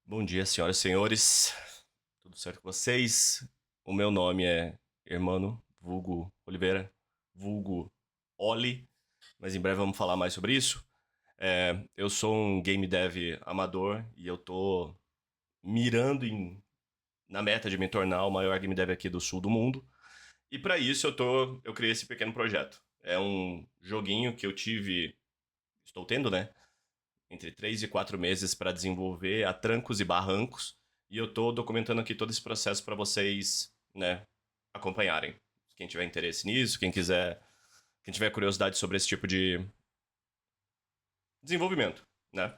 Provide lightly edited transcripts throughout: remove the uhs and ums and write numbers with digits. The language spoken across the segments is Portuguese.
Bom dia, senhoras e senhores. Tudo certo com vocês? O meu nome é Hermano, vulgo Oliveira, vulgo Oli, mas em breve vamos falar mais sobre isso. Eu sou um game dev amador e eu tô mirando na meta de me tornar o maior game dev aqui do sul do mundo. E para isso eu criei esse pequeno projeto. É um joguinho que eu estou tendo, né? Entre 3 e 4 meses para desenvolver a trancos e barrancos. E eu estou documentando aqui todo esse processo para vocês, né, acompanharem. Quem tiver interesse nisso, quem tiver curiosidade sobre esse tipo de desenvolvimento, né?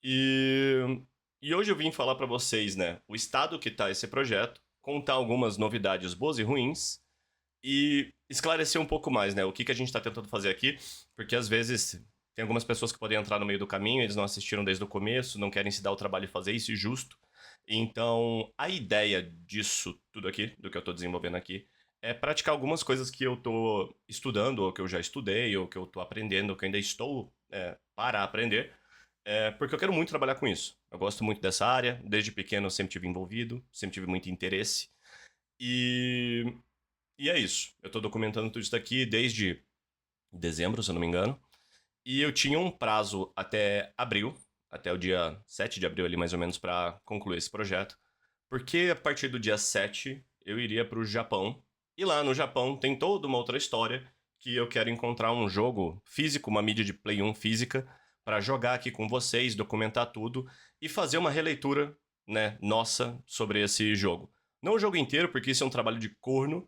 E, e hoje eu vim falar para vocês, né, o estado que está esse projeto, contar algumas novidades boas e ruins e esclarecer um pouco mais, né, o que a gente está tentando fazer aqui, porque às vezes tem algumas pessoas que podem entrar no meio do caminho, eles não assistiram desde o começo, não querem se dar o trabalho de fazer isso, e justo. Então, a ideia disso tudo aqui, do que eu estou desenvolvendo aqui, é praticar algumas coisas que eu estou estudando, ou que eu já estudei, ou que eu estou aprendendo, ou que eu ainda estou para aprender, porque eu quero muito trabalhar com isso. Eu gosto muito dessa área, desde pequeno eu sempre tive envolvido, sempre tive muito interesse, e e é isso. Eu tô documentando tudo isso daqui desde dezembro, se eu não me engano. E eu tinha um prazo até abril, até o dia 7 de abril ali mais ou menos, para concluir esse projeto. Porque a partir do dia 7 eu iria para o Japão. E lá no Japão tem toda uma outra história que eu quero encontrar um jogo físico, uma mídia de Play 1 física, para jogar aqui com vocês, documentar tudo e fazer uma releitura, né, nossa sobre esse jogo. Não o jogo inteiro, porque isso é um trabalho de corno,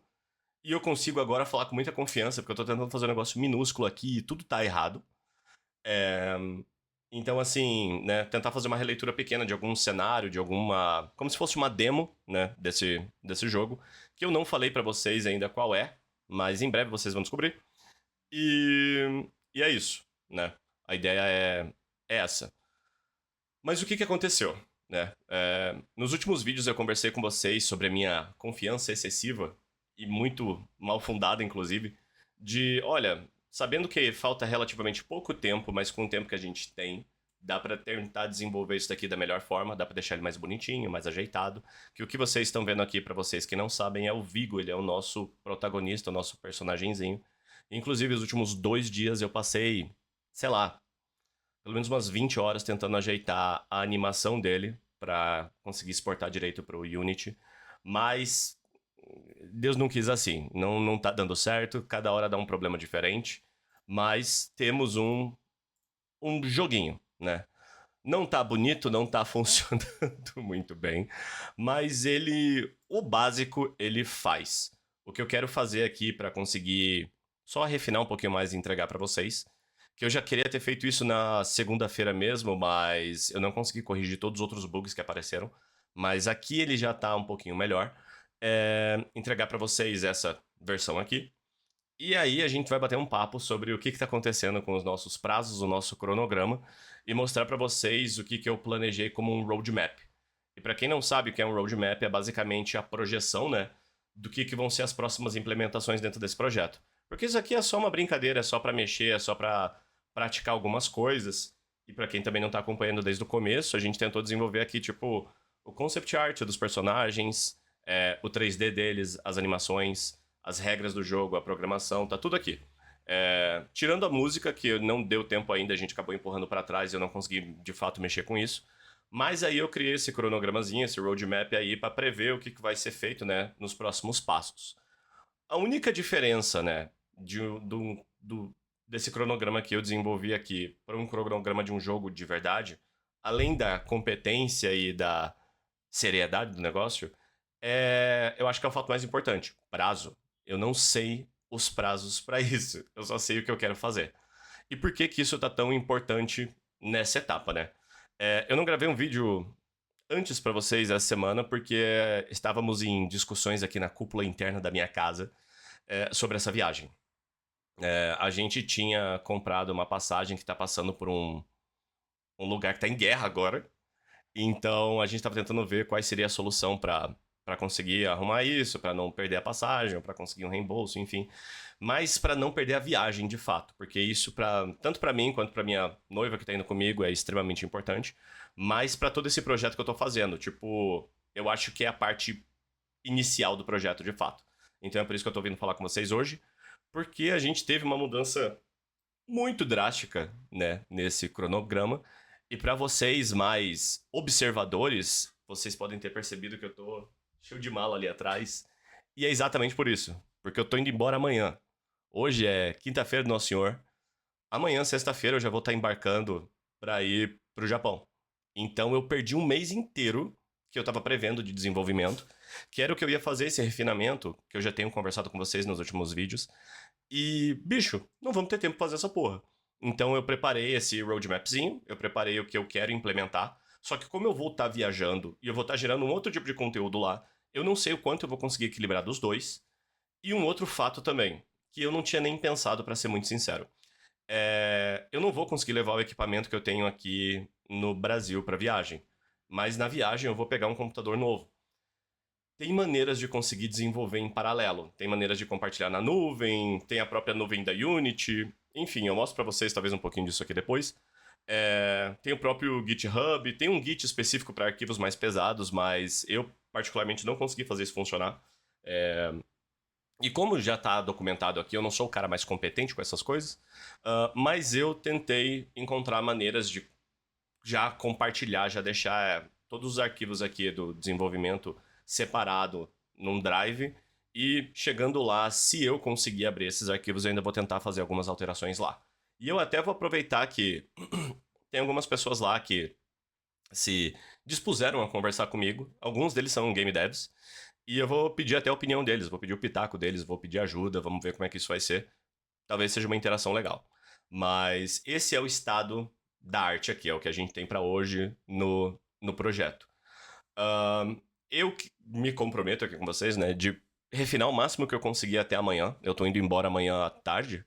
e eu consigo agora falar com muita confiança, porque eu tô tentando fazer um negócio minúsculo aqui e tudo tá errado. É, Então, assim, né, tentar fazer uma releitura pequena de algum cenário, de alguma. Como se fosse uma demo, né, desse jogo, que eu não falei pra vocês ainda qual é, mas em breve vocês vão descobrir. E é isso, né? A ideia é essa. Mas o que aconteceu? Né? Nos últimos vídeos eu conversei com vocês sobre a minha confiança excessiva, e muito mal fundada, inclusive, de, olha, sabendo que falta relativamente pouco tempo, mas com o tempo que a gente tem, dá pra tentar desenvolver isso daqui da melhor forma, dá pra deixar ele mais bonitinho, mais ajeitado, que o que vocês estão vendo aqui, pra vocês que não sabem, é o Vigo, ele é o nosso protagonista, o nosso personagemzinho. Inclusive, os últimos 2 dias eu passei, sei lá, pelo menos umas 20 horas tentando ajeitar a animação dele para conseguir exportar direito para o Unity, mas Deus não quis assim, não tá dando certo, cada hora dá um problema diferente, mas temos um joguinho, né? Não tá bonito, não tá funcionando muito bem, mas o básico, ele faz. O que eu quero fazer aqui para conseguir só refinar um pouquinho mais e entregar para vocês, que eu já queria ter feito isso na segunda-feira mesmo, mas eu não consegui corrigir todos os outros bugs que apareceram, mas aqui ele já tá um pouquinho melhor. Entregar para vocês essa versão aqui. E aí a gente vai bater um papo sobre o que está acontecendo com os nossos prazos, o nosso cronograma, e mostrar para vocês o que eu planejei como um roadmap. E para quem não sabe o que é um roadmap, é basicamente a projeção, né, do que vão ser as próximas implementações dentro desse projeto. Porque isso aqui é só uma brincadeira, é só para mexer, é só para praticar algumas coisas. E para quem também não está acompanhando desde o começo, a gente tentou desenvolver aqui, tipo, o concept art dos personagens, o 3D deles, as animações, as regras do jogo, a programação, tá tudo aqui. Tirando a música, que não deu tempo ainda, a gente acabou empurrando para trás e eu não consegui de fato mexer com isso. Mas aí eu criei esse cronogramazinho, esse roadmap aí, para prever o que vai ser feito, né, nos próximos passos. A única diferença, né, desse cronograma que eu desenvolvi aqui para um cronograma de um jogo de verdade, além da competência e da seriedade do negócio, eu acho que é o fato mais importante: prazo. Eu não sei os prazos para isso. Eu só sei o que eu quero fazer. E por que isso tá tão importante nessa etapa, né? Eu não gravei um vídeo antes para vocês essa semana porque estávamos em discussões aqui na cúpula interna da minha casa sobre essa viagem. A gente tinha comprado uma passagem que está passando por um lugar que está em guerra agora. Então a gente estava tentando ver qual seria a solução para para conseguir arrumar isso, para não perder a passagem, para conseguir um reembolso, enfim. Mas para não perder a viagem de fato, porque isso tanto para mim quanto para minha noiva que tá indo comigo é extremamente importante, mas para todo esse projeto que eu tô fazendo, tipo, eu acho que é a parte inicial do projeto de fato. Então é por isso que eu tô vindo falar com vocês hoje, porque a gente teve uma mudança muito drástica, né, nesse cronograma. E para vocês mais observadores, vocês podem ter percebido que eu tô cheio de mala ali atrás. E é exatamente por isso, porque eu tô indo embora amanhã. Hoje é quinta-feira do Nosso Senhor. Amanhã, sexta-feira, eu já vou estar embarcando para ir pro Japão. Então eu perdi um mês inteiro que eu estava prevendo de desenvolvimento, que era o que eu ia fazer esse refinamento, que eu já tenho conversado com vocês nos últimos vídeos. E, bicho, não vamos ter tempo pra fazer essa porra. Então eu preparei esse roadmapzinho, eu preparei o que eu quero implementar. Só que como eu vou estar viajando e eu vou estar gerando um outro tipo de conteúdo lá, eu não sei o quanto eu vou conseguir equilibrar dos dois. E um outro fato também, que eu não tinha nem pensado, pra ser muito sincero. Eu não vou conseguir levar o equipamento que eu tenho aqui no Brasil pra viagem. Mas na viagem eu vou pegar um computador novo. Tem maneiras de conseguir desenvolver em paralelo. Tem maneiras de compartilhar na nuvem, tem a própria nuvem da Unity. Enfim, eu mostro pra vocês talvez um pouquinho disso aqui depois. Tem o próprio GitHub, tem um Git específico para arquivos mais pesados, mas eu particularmente não consegui fazer isso funcionar. E como já está documentado aqui, eu não sou o cara mais competente com essas coisas, mas eu tentei encontrar maneiras de já compartilhar, já deixar todos os arquivos aqui do desenvolvimento separado num drive. E chegando lá, se eu conseguir abrir esses arquivos, eu ainda vou tentar fazer algumas alterações lá. E eu até vou aproveitar que tem algumas pessoas lá que se dispuseram a conversar comigo. Alguns deles são game devs. E eu vou pedir até a opinião deles, vou pedir o pitaco deles, vou pedir ajuda, vamos ver como é que isso vai ser. Talvez seja uma interação legal. Mas esse é o estado da arte aqui, é o que a gente tem para hoje no projeto. Eu me comprometo aqui com vocês, né, de refinar o máximo que eu conseguir até amanhã. Eu tô indo embora amanhã à tarde.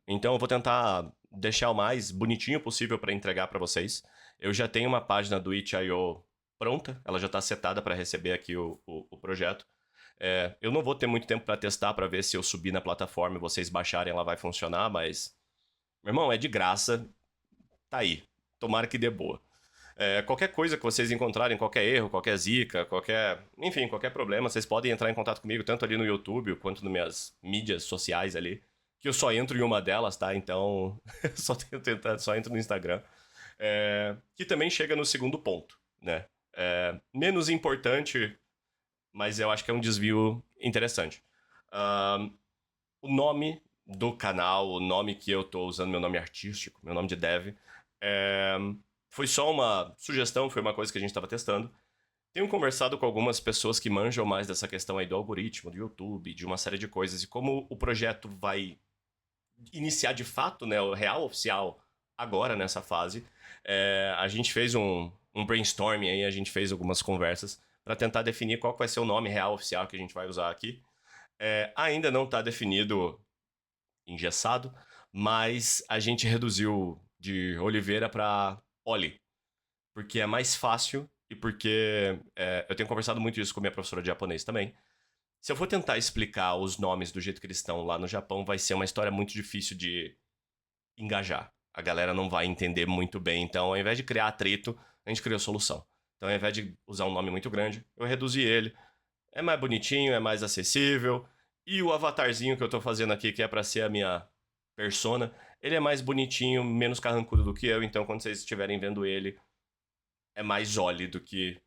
Então eu vou tentar deixar o mais bonitinho possível para entregar para vocês. Eu já tenho uma página do itch.io pronta, ela já está setada para receber aqui o projeto. Eu não vou ter muito tempo para testar, para ver se eu subir na plataforma e vocês baixarem, ela vai funcionar, mas, meu irmão, é de graça, tá aí. Tomara que dê boa. Qualquer coisa que vocês encontrarem, qualquer erro, qualquer zica, enfim, qualquer problema, vocês podem entrar em contato comigo, tanto ali no YouTube quanto nas minhas mídias sociais ali, que eu só entro em uma delas, tá? Então, só entro no Instagram. Que também chega no segundo ponto, né? Menos importante, mas eu acho que é um desvio interessante. O nome do canal, o nome que eu tô usando, meu nome artístico, meu nome de dev, foi só uma sugestão, foi uma coisa que a gente estava testando. Tenho conversado com algumas pessoas que manjam mais dessa questão aí do algoritmo, do YouTube, de uma série de coisas, e como o projeto vai iniciar de fato, né, o real oficial agora nessa fase, a gente fez um brainstorming aí, a gente fez algumas conversas para tentar definir qual vai ser o nome real oficial que a gente vai usar aqui. Ainda não está definido, engessado, mas a gente reduziu de Oliveira para Oli, porque é mais fácil e porque eu tenho conversado muito isso com minha professora de japonês também. Se eu for tentar explicar os nomes do jeito que eles estão lá no Japão, vai ser uma história muito difícil de engajar. A galera não vai entender muito bem. Então, ao invés de criar atrito, a gente criou solução. Então, ao invés de usar um nome muito grande, eu reduzi ele. É mais bonitinho, é mais acessível. E o avatarzinho que eu tô fazendo aqui, que é pra ser a minha persona, ele é mais bonitinho, menos carrancudo do que eu. Então, quando vocês estiverem vendo ele, é mais Oli do que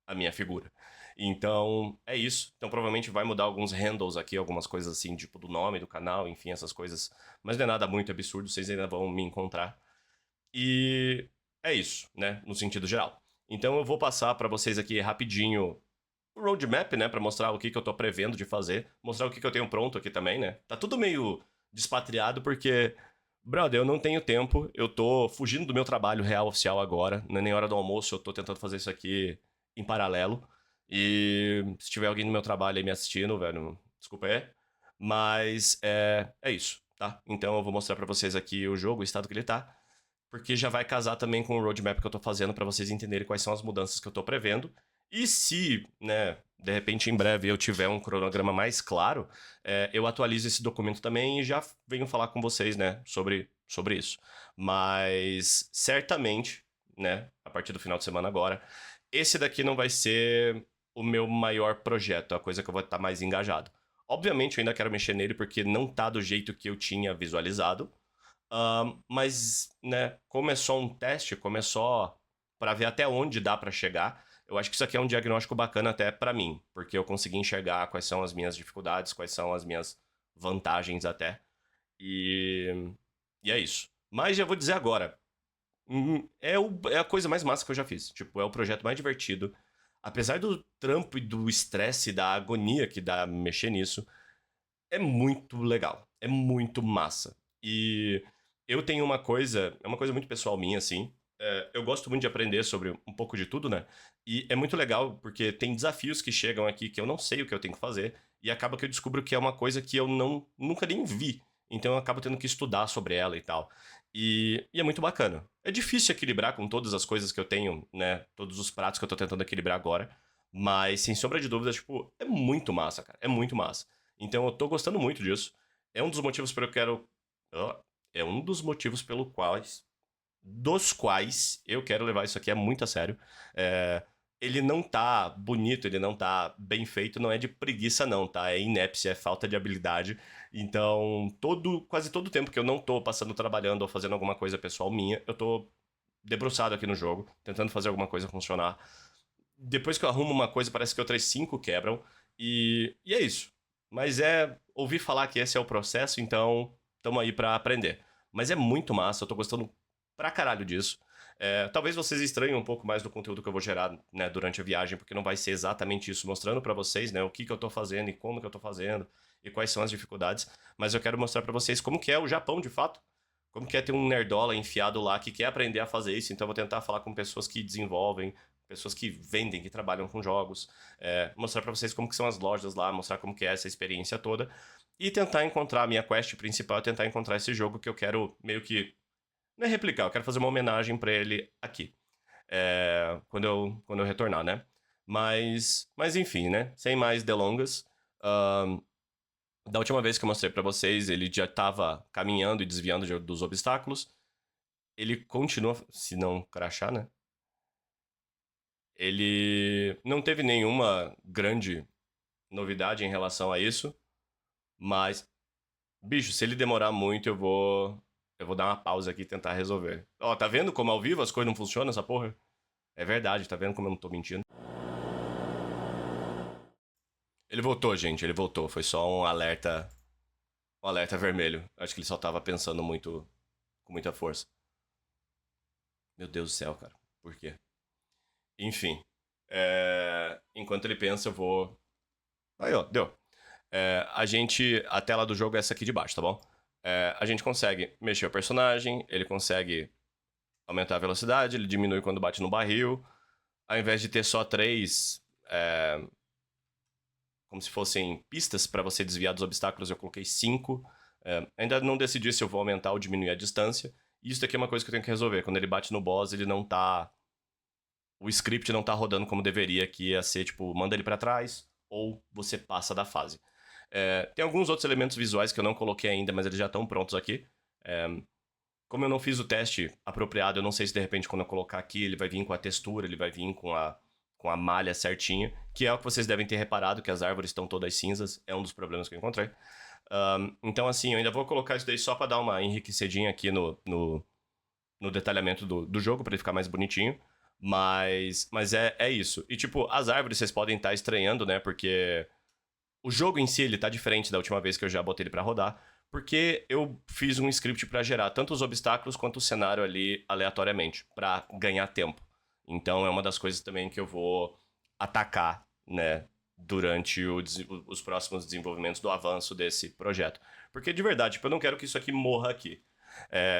a minha figura. Então, é isso. Então, provavelmente vai mudar alguns handles aqui, algumas coisas assim, tipo do nome do canal, enfim, essas coisas. Mas não é nada muito absurdo, vocês ainda vão me encontrar. E é isso, né, no sentido geral. Então, eu vou passar para vocês aqui rapidinho o roadmap, né, para mostrar o que eu tô prevendo de fazer, mostrar o que eu tenho pronto aqui também, né. Tá tudo meio despatriado porque, brother, eu não tenho tempo, eu tô fugindo do meu trabalho real oficial agora, não é nem hora do almoço, eu tô tentando fazer isso aqui em paralelo. E se tiver alguém no meu trabalho aí me assistindo, velho, desculpa aí. Mas é isso, tá? Então eu vou mostrar pra vocês aqui o jogo, o estado que ele tá. Porque já vai casar também com o roadmap que eu tô fazendo pra vocês entenderem quais são as mudanças que eu tô prevendo. E se, né, de repente em breve eu tiver um cronograma mais claro, eu atualizo esse documento também e já venho falar com vocês, né, sobre isso. Mas certamente, né, a partir do final de semana agora, esse daqui não vai ser o meu maior projeto, a coisa que eu vou estar mais engajado. Obviamente eu ainda quero mexer nele porque não tá do jeito que eu tinha visualizado, mas, né, como é só um teste, como é só para ver até onde dá para chegar, eu acho que isso aqui é um diagnóstico bacana até para mim, porque eu consegui enxergar quais são as minhas dificuldades, quais são as minhas vantagens até. E, e é isso. Mas já vou dizer agora, é a coisa mais massa que eu já fiz. Tipo, é o projeto mais divertido. Apesar do trampo e do estresse, da agonia que dá mexer nisso, é muito legal. É muito massa. E eu tenho uma coisa, é uma coisa muito pessoal minha, assim. Eu gosto muito de aprender sobre um pouco de tudo, né? E é muito legal porque tem desafios que chegam aqui que eu não sei o que eu tenho que fazer. E acaba que eu descubro que é uma coisa que eu nunca nem vi. Então eu acabo tendo que estudar sobre ela e tal. E é muito bacana. É difícil equilibrar com todas as coisas que eu tenho, né? Todos os pratos que eu tô tentando equilibrar agora. Mas, sem sombra de dúvidas, tipo, é muito massa, cara. É muito massa. Então eu tô gostando muito disso. É um dos motivos pelo que eu quero. É um dos motivos pelo quais. Dos quais eu quero levar isso aqui muito a sério. É, ele não tá bonito, ele não tá bem feito, não é de preguiça, não, tá? É inépcia, é falta de habilidade. Então, quase todo o tempo que eu não tô passando trabalhando ou fazendo alguma coisa pessoal minha, eu tô debruçado aqui no jogo, tentando fazer alguma coisa funcionar. Depois que eu arrumo uma coisa, parece que outras cinco quebram. E é isso. Mas ouvir falar que esse é o processo, então estamos aí pra aprender. Mas é muito massa, eu tô gostando pra caralho disso. Talvez vocês estranhem um pouco mais do conteúdo que eu vou gerar, né, durante a viagem, porque não vai ser exatamente isso, mostrando pra vocês, né, o que eu tô fazendo e como que eu tô fazendo e quais são as dificuldades. Mas eu quero mostrar pra vocês como que é o Japão de fato. Como que é ter um nerdola enfiado lá que quer aprender a fazer isso. Então eu vou tentar falar com pessoas que desenvolvem, pessoas que vendem, que trabalham com jogos, mostrar pra vocês como que são as lojas lá, mostrar como que é essa experiência toda e tentar encontrar a minha quest principal, tentar encontrar esse jogo que eu quero meio que não é replicar, eu quero fazer uma homenagem pra ele aqui, quando eu retornar, né? Mas enfim, né? Sem mais delongas, ahn, da última vez que eu mostrei pra vocês, ele já tava caminhando e desviando dos obstáculos. Ele continua, se não crachar, né? Ele não teve nenhuma grande novidade em relação a isso, mas, bicho, se ele demorar muito, eu vou dar uma pausa aqui e tentar resolver. Ó, tá vendo como ao vivo as coisas não funcionam, essa porra? É verdade, tá vendo como eu não tô mentindo? Ele voltou, gente, ele voltou. Foi só um alerta vermelho. Acho que ele só tava pensando muito, com muita força. Meu Deus do céu, cara. Por quê? Enfim, enquanto ele pensa, eu vou. Aí, ó, deu. A tela do jogo é essa aqui de baixo, tá bom? A gente consegue mexer o personagem, ele consegue aumentar a velocidade, ele diminui quando bate no barril. Ao invés de ter só três, como se fossem pistas para você desviar dos obstáculos, eu coloquei cinco. Ainda não decidi se eu vou aumentar ou diminuir a distância. E isso daqui é uma coisa que eu tenho que resolver. Quando ele bate no boss, ele não tá. O script não tá rodando como deveria, que ia ser tipo, manda ele para trás ou você passa da fase. Tem alguns outros elementos visuais que eu não coloquei ainda, mas eles já estão prontos aqui. É, como eu não fiz o teste apropriado, eu não sei se de repente quando eu colocar aqui ele vai vir com a textura, ele vai vir com a malha certinha, que é o que vocês devem ter reparado, que as árvores estão todas cinzas, é um dos problemas que eu encontrei. Então, assim, eu ainda vou colocar isso daí só para dar uma enriquecedinha aqui no detalhamento do jogo, para ele ficar mais bonitinho. Mas é isso. E, tipo, as árvores vocês podem estar estranhando, né? Porque o jogo em si, ele tá diferente da última vez que eu já botei ele pra rodar, porque eu fiz um script pra gerar tanto os obstáculos quanto o cenário ali aleatoriamente, pra ganhar tempo. Então é uma das coisas também que eu vou atacar, né, durante os próximos desenvolvimentos do avanço desse projeto. Porque de verdade, tipo, eu não quero que isso aqui morra aqui.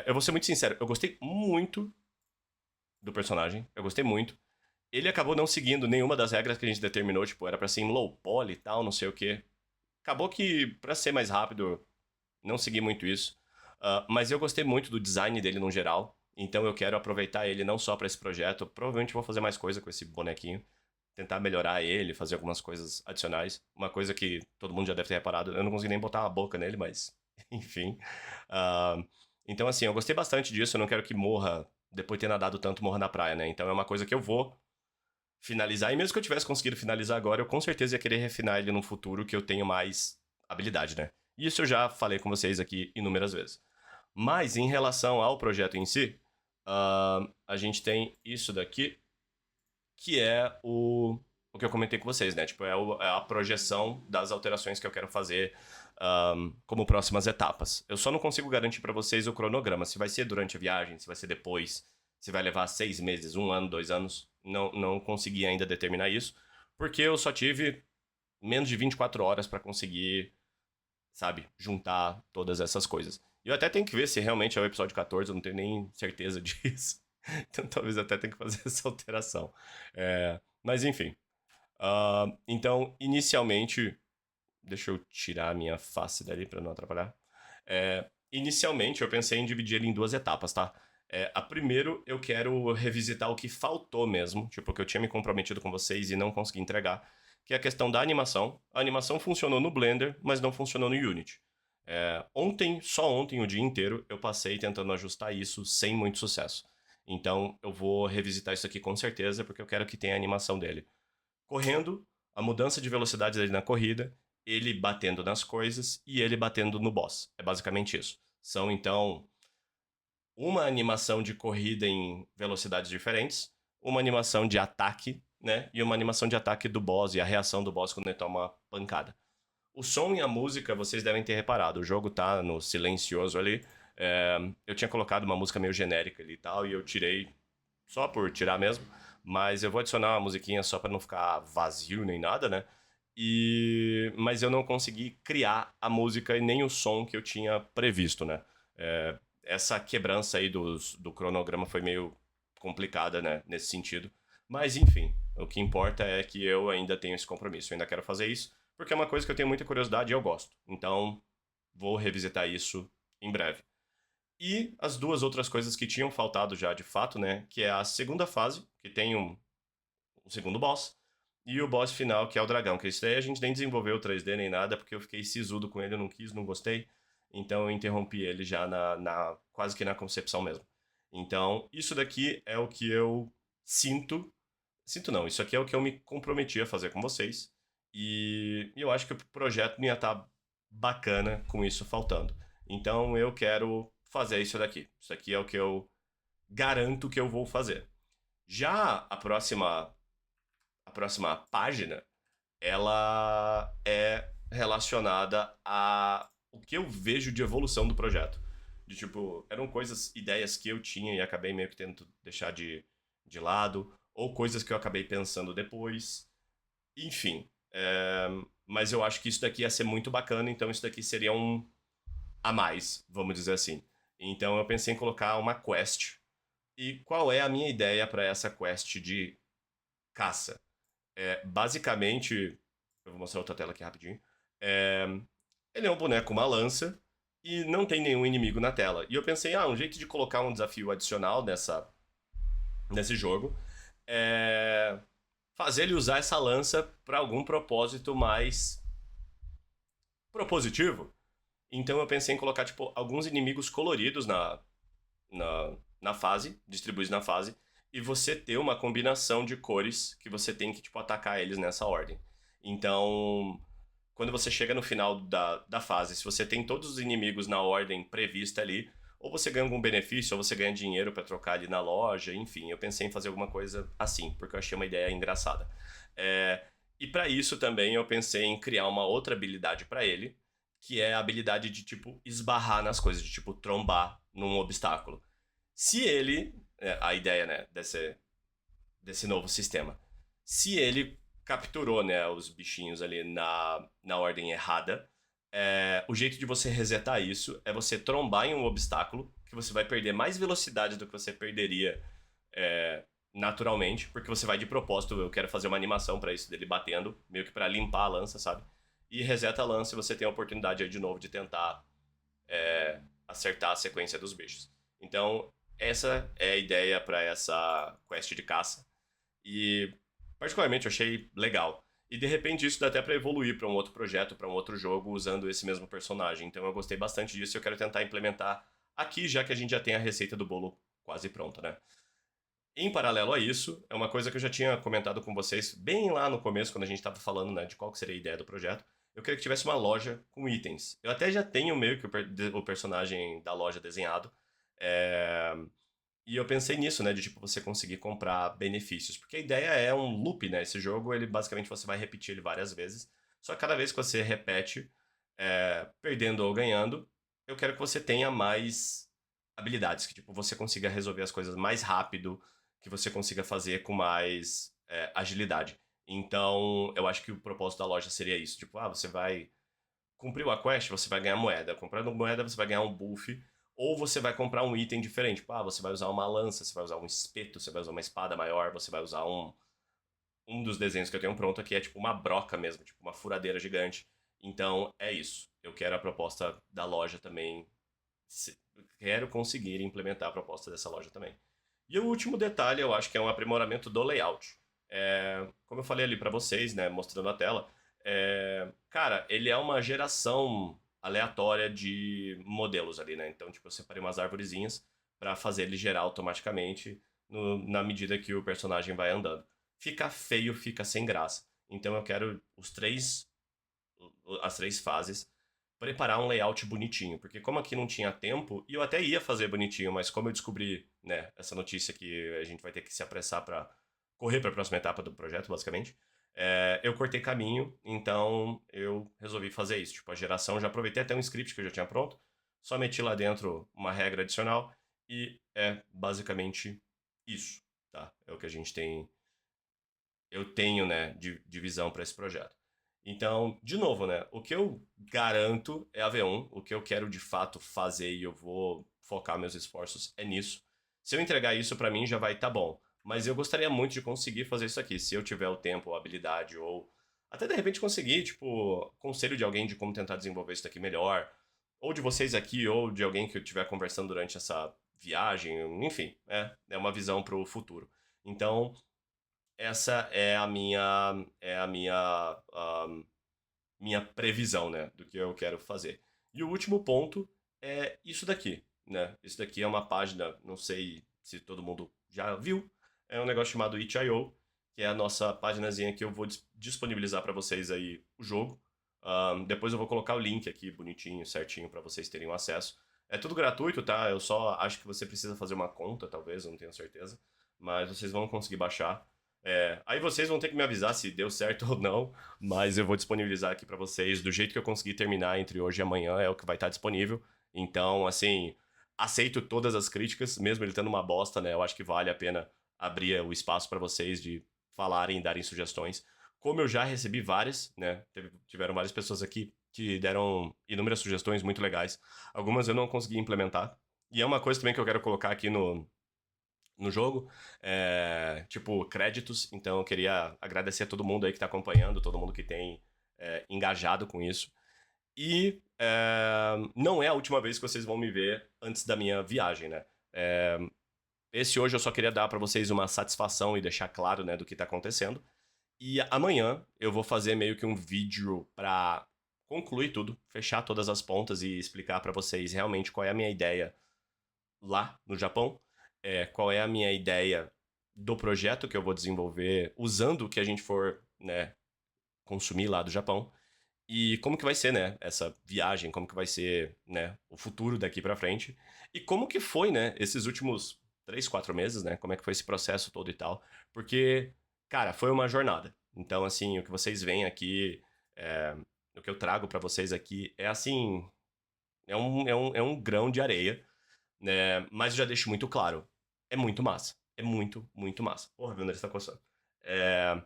Eu vou ser muito sincero, eu gostei muito do personagem, eu gostei muito. Ele acabou não seguindo nenhuma das regras que a gente determinou, tipo, era pra ser em low poly e tal, não sei o quê. Acabou que, pra ser mais rápido, não segui muito isso. Mas eu gostei muito do design dele no geral. Então eu quero aproveitar ele não só pra esse projeto. Provavelmente vou fazer mais coisa com esse bonequinho. tentar melhorar ele, fazer algumas coisas adicionais. Uma coisa que todo mundo já deve ter reparado, eu não consegui nem botar uma boca nele, mas enfim. Ah, então, assim, eu gostei bastante disso, eu não quero que morra, depois de ter nadado tanto, morra na praia, né? Então é uma coisa que eu vou finalizar, e mesmo que eu tivesse conseguido finalizar agora, eu com certeza ia querer refinar ele num futuro que eu tenho mais habilidade, né? Isso eu já falei com vocês aqui inúmeras vezes. Mas em relação ao projeto em si, a gente tem isso daqui, que é o que eu comentei com vocês, né? Tipo, é a projeção das alterações que eu quero fazer como próximas etapas. Eu só não consigo garantir para vocês o cronograma, se vai ser durante a viagem, se vai ser depois, se vai levar 6 meses, 1 ano, 2 anos. Não consegui ainda determinar isso, porque eu só tive menos de 24 horas para conseguir, sabe, juntar todas essas coisas. E eu até tenho que ver se realmente é o episódio 14, eu não tenho nem certeza disso. Então talvez até tenha que fazer essa alteração. Mas enfim. Então, inicialmente. Deixa eu tirar a minha face dali para não atrapalhar. Inicialmente, eu pensei em dividir ele em duas etapas, tá? A primeiro, eu quero revisitar o que faltou mesmo, tipo, o que eu tinha me comprometido com vocês e não consegui entregar, que é a questão da animação. A animação funcionou no Blender, mas não funcionou no Unity. Só ontem, o dia inteiro, eu passei tentando ajustar isso sem muito sucesso. Então, eu vou revisitar isso aqui com certeza, porque eu quero que tenha a animação dele. Correndo, a mudança de velocidade dele na corrida, ele batendo nas coisas e ele batendo no boss. É basicamente isso. São, então, uma animação de corrida em velocidades diferentes, uma animação de ataque, né? E uma animação de ataque do boss e a reação do boss quando ele toma uma pancada. O som e a música, vocês devem ter reparado. O jogo tá no silencioso ali. Eu tinha colocado uma música meio genérica ali e tal, e eu tirei só por tirar mesmo. Mas eu vou adicionar uma musiquinha só para não ficar vazio nem nada, né? Mas eu não consegui criar a música e nem o som que eu tinha previsto, né? Essa quebrança aí do cronograma foi meio complicada, né? Nesse sentido. Mas enfim, o que importa é que eu ainda tenho esse compromisso. Eu ainda quero fazer isso, porque é uma coisa que eu tenho muita curiosidade e eu gosto. Então, vou revisitar isso em breve. E as duas outras coisas que tinham faltado já de fato, né? Que é a segunda fase, que tem um segundo boss, e o boss final, que é o dragão. Que isso daí a gente nem desenvolveu o 3D nem nada, porque eu fiquei sisudo com ele, eu não quis, não gostei. Então eu interrompi ele já quase que na concepção mesmo. Então, isso daqui é o que eu sinto. Sinto não, isso aqui é o que eu me comprometi a fazer com vocês. E eu acho que o projeto não ia estar bacana com isso faltando. Então eu quero fazer isso daqui. Isso aqui é o que eu garanto que eu vou fazer. Já a próxima página, ela é relacionada a o que eu vejo de evolução do projeto. De tipo, eram coisas, ideias que eu tinha e acabei meio que tentando deixar de lado, ou coisas que eu acabei pensando depois. Enfim. Mas eu acho que isso daqui ia ser muito bacana, então isso daqui seria um a mais, vamos dizer assim. Então eu pensei em colocar uma quest. E qual é a minha ideia para essa quest de caça? Basicamente, eu vou mostrar outra tela aqui rapidinho. É, ele é um boneco com uma lança e não tem nenhum inimigo na tela. E eu pensei, um jeito de colocar um desafio adicional nesse jogo é fazer ele usar essa lança para algum propósito mais propositivo. Então eu pensei em colocar tipo alguns inimigos coloridos na fase, distribuídos na fase, e você ter uma combinação de cores que você tem que tipo atacar eles nessa ordem. Então, quando você chega no final da fase, se você tem todos os inimigos na ordem prevista ali, ou você ganha algum benefício, ou você ganha dinheiro para trocar ali na loja, enfim, eu pensei em fazer alguma coisa assim, porque eu achei uma ideia engraçada. E para isso também eu pensei em criar uma outra habilidade para ele, que é a habilidade de tipo esbarrar nas coisas, de tipo trombar num obstáculo. Se ele, a ideia, né, desse novo sistema, se ele capturou, né, os bichinhos ali na ordem errada, o jeito de você resetar isso é você trombar em um obstáculo, que você vai perder mais velocidade do que você perderia naturalmente, porque você vai de propósito, eu quero fazer uma animação para isso, dele batendo, meio que para limpar a lança, sabe? E reseta a lança e você tem a oportunidade aí de novo de tentar acertar a sequência dos bichos. Então, essa é a ideia para essa quest de caça. E particularmente eu achei legal. E de repente isso dá até pra evoluir pra um outro projeto, pra um outro jogo, usando esse mesmo personagem. Então eu gostei bastante disso e eu quero tentar implementar aqui, já que a gente já tem a receita do bolo quase pronta, né? Em paralelo a isso, é uma coisa que eu já tinha comentado com vocês bem lá no começo, quando a gente estava falando, né, de qual que seria a ideia do projeto. Eu queria que tivesse uma loja com itens. Eu até já tenho meio que o personagem da loja desenhado. é, E eu pensei nisso, né, de tipo você conseguir comprar benefícios, porque a ideia é um loop, né? Esse jogo, ele basicamente você vai repetir ele várias vezes. Só que cada vez que você repete, perdendo ou ganhando, eu quero que você tenha mais habilidades, que tipo você consiga resolver as coisas mais rápido, que você consiga fazer com mais agilidade. Então, eu acho que o propósito da loja seria isso, tipo, você vai cumpriu a quest, você vai ganhar moeda. Comprando moeda, você vai ganhar um buff. Ou você vai comprar um item diferente. Tipo, você vai usar uma lança, você vai usar um espeto, você vai usar uma espada maior, você vai usar um dos desenhos que eu tenho pronto aqui é tipo uma broca mesmo, tipo uma furadeira gigante. Então, é isso. Eu quero a proposta da loja também. Quero conseguir implementar a proposta dessa loja também. E o último detalhe, eu acho que é um aprimoramento do layout. Como eu falei ali pra vocês, né, mostrando a tela, cara, ele é uma geração aleatória de modelos ali, né? Então, tipo, eu separei umas arvorezinhas pra fazer ele gerar automaticamente na medida que o personagem vai andando. Fica feio, fica sem graça. Então eu quero as três fases, preparar um layout bonitinho, porque como aqui não tinha tempo, e eu até ia fazer bonitinho, mas como eu descobri, né, essa notícia que a gente vai ter que se apressar para correr para a próxima etapa do projeto, basicamente, eu cortei caminho, então eu resolvi fazer isso. Tipo, a geração, já aproveitei até um script que eu já tinha pronto, só meti lá dentro uma regra adicional e é basicamente isso, tá? É o que a gente tem, eu tenho, né, de visão para esse projeto. Então, de novo, né, o que eu garanto é a V1, o que eu quero de fato fazer e eu vou focar meus esforços é nisso. Se eu entregar isso para mim já vai estar bom, mas eu gostaria muito de conseguir fazer isso aqui, se eu tiver o tempo, a habilidade ou até de repente conseguir, tipo, conselho de alguém de como tentar desenvolver isso daqui melhor, ou de vocês aqui ou de alguém que eu estiver conversando durante essa viagem, enfim, é uma visão para o futuro. Então, essa é a minha previsão, né, do que eu quero fazer. E o último ponto é isso daqui, né? Isso daqui é uma página, não sei se todo mundo já viu, é um negócio chamado itch.io, que é a nossa paginazinha que eu vou disponibilizar para vocês aí o jogo. Depois eu vou colocar o link aqui bonitinho, certinho para vocês terem o acesso. É tudo gratuito, tá? Eu só acho que você precisa fazer uma conta, talvez, eu não tenho certeza, mas vocês vão conseguir baixar. Aí vocês vão ter que me avisar se deu certo ou não, mas eu vou disponibilizar aqui pra vocês do jeito que eu conseguir terminar entre hoje e amanhã é o que vai estar disponível. Então, assim, aceito todas as críticas, mesmo ele tendo uma bosta, né? Eu acho que vale a pena abrir o espaço pra vocês de falarem, darem sugestões. Como eu já recebi várias, né? Tiveram várias pessoas aqui que deram inúmeras sugestões muito legais. Algumas eu não consegui implementar. E é uma coisa também que eu quero colocar aqui no jogo, tipo, créditos. Então eu queria agradecer a todo mundo aí que está acompanhando, todo mundo que tem engajado com isso. E não é a última vez que vocês vão me ver antes da minha viagem, né? Esse hoje eu só queria dar para vocês uma satisfação e deixar claro, né, do que está acontecendo. E amanhã eu vou fazer meio que um vídeo para concluir tudo, fechar todas as pontas e explicar para vocês realmente qual é a minha ideia lá no Japão, qual é a minha ideia do projeto que eu vou desenvolver usando o que a gente for, né, consumir lá do Japão e como que vai ser, né, essa viagem, como que vai ser, né, o futuro daqui pra frente e como que foi, né, esses últimos 3, 4 meses, né, como é que foi esse processo todo e tal, porque, cara, foi uma jornada. Então, assim, o que vocês veem aqui, o que eu trago pra vocês aqui é assim, é um grão de areia, né? Mas eu já deixo muito claro. É muito massa. É muito, muito massa. Porra, meu nariz tá coçando. É,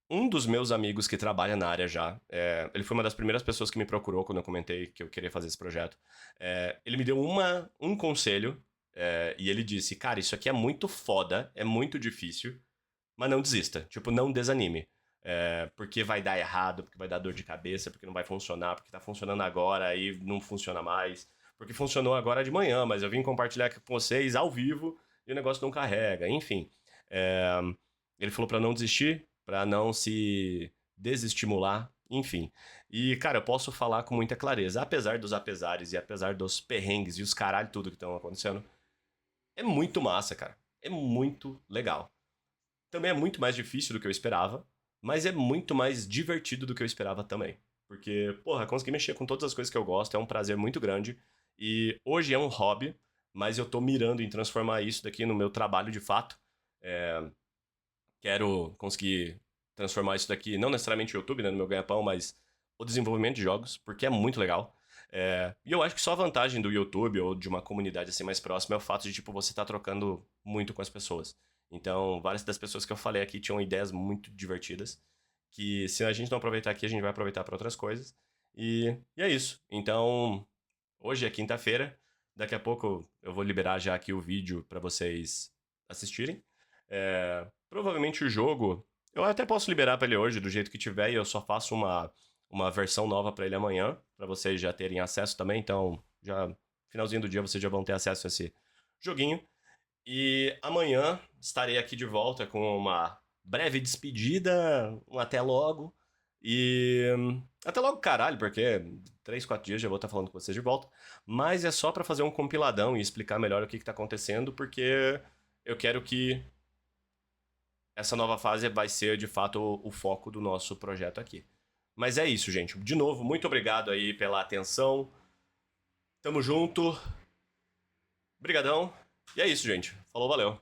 um dos meus amigos que trabalha na área já, ele foi uma das primeiras pessoas que me procurou quando eu comentei que eu queria fazer esse projeto. Ele me deu um conselho, e ele disse, cara, isso aqui é muito foda, é muito difícil, mas não desista. Tipo, não desanime. Porque vai dar errado, porque vai dar dor de cabeça, porque não vai funcionar, porque tá funcionando agora, aí não funciona mais. Porque funcionou agora de manhã, mas eu vim compartilhar aqui com vocês ao vivo e o negócio não carrega. Enfim, é, ele falou pra não desistir, pra não se desestimular, enfim. E, cara, eu posso falar com muita clareza, apesar dos apesares e apesar dos perrengues e os caralho tudo que estão acontecendo, é muito massa, cara. É muito legal. Também é muito mais difícil do que eu esperava, mas é muito mais divertido do que eu esperava também. Porque, porra, conseguir mexer com todas as coisas que eu gosto é um prazer muito grande. E hoje é um hobby, mas eu tô mirando em transformar isso daqui no meu trabalho de fato. É, quero conseguir transformar isso daqui, não necessariamente o YouTube, né, no meu ganha-pão, mas o desenvolvimento de jogos, porque é muito legal. E eu acho que só a vantagem do YouTube ou de uma comunidade assim mais próxima é o fato de, tipo, você estar trocando muito com as pessoas. Então, várias das pessoas que eu falei aqui tinham ideias muito divertidas, que se a gente não aproveitar aqui, a gente vai aproveitar para outras coisas. E é isso. Então, hoje é quinta-feira, daqui a pouco eu vou liberar já aqui o vídeo para vocês assistirem. Provavelmente o jogo, eu até posso liberar para ele hoje do jeito que tiver e eu só faço uma versão nova para ele amanhã, para vocês já terem acesso também. Então, já finalzinho do dia vocês já vão ter acesso a esse joguinho. E amanhã estarei aqui de volta com uma breve despedida, um até logo. E até logo, caralho, porque 3, 4 dias já vou estar falando com vocês de volta. Mas é só para fazer um compiladão e explicar melhor o que está acontecendo, porque eu quero que essa nova fase vai ser de fato o foco do nosso projeto aqui. Mas é isso, gente. De novo, muito obrigado aí pela atenção. Tamo junto. Brigadão. E é isso, gente. Falou, valeu.